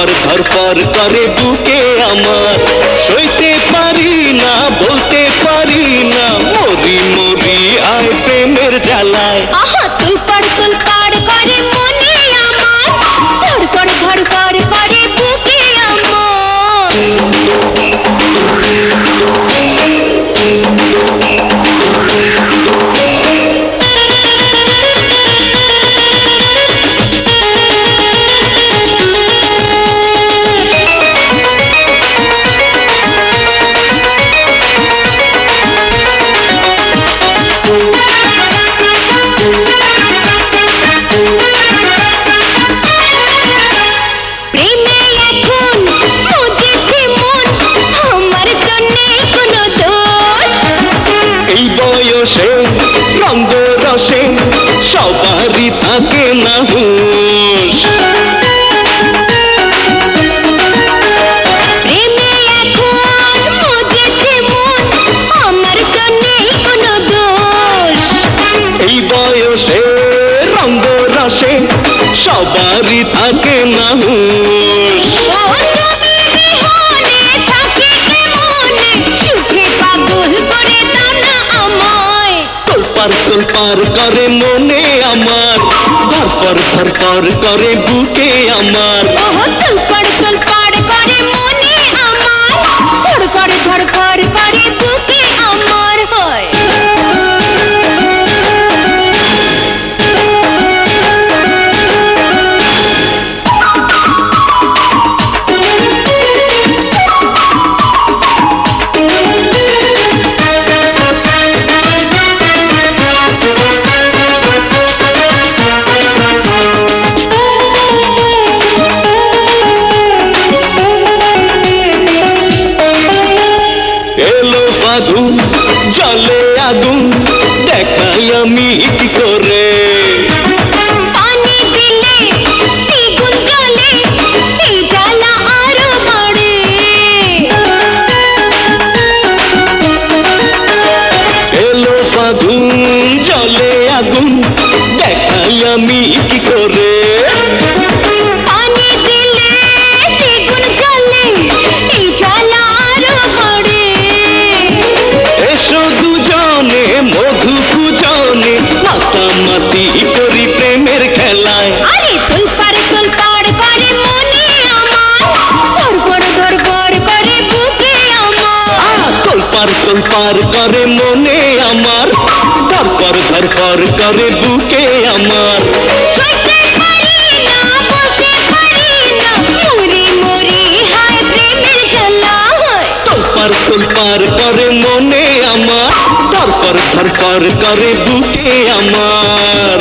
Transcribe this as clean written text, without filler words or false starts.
ধরপর করে বুকে আমার, সইতে পারি না বলতে পারি না, মরি মরি আয় প্রেমের জ্বালায়। আহা তুলপাড় করে মনে আমার, ধরপর করে বুকে আমার। রঙ্গ রসে সবারই থাকে না হুঁশ, প্রেমে এখন মজেছে মন, আমার তো নেই কোনো দোষ। এই বয়সে রঙ্গ রসে সবারই থাকে না হুঁশ। তোলপার করে মনে আমার, ধরপর করে বুকে আমার। তোলপাড় করে মনে আমার, ধরপর করে বুকে আমার। হয় আগুন জলে আগুন দেখাই আমি কি করে, পানি দিলে দ্বিগুণ জ্বলে, এই জ্বালা আরো বাড়ে। এলো ফাগুন জলে আগুন দেখাই আমি কি করে, মধু পূজনে মাতামাতি করি প্রেমের খেলায়। আরে তোলপাড় করে মনে আমার, ধরপর করে বুকে আমার। তোলপাড় করে মনে আমার, ধরপর করে বুকে আমার। সইতে পারি না বলতে পারি না, মরি মরি হায় প্রেমের জ্বালা। তোলপাড় করে মনে আমার, ধরপর করে বুকে আমার।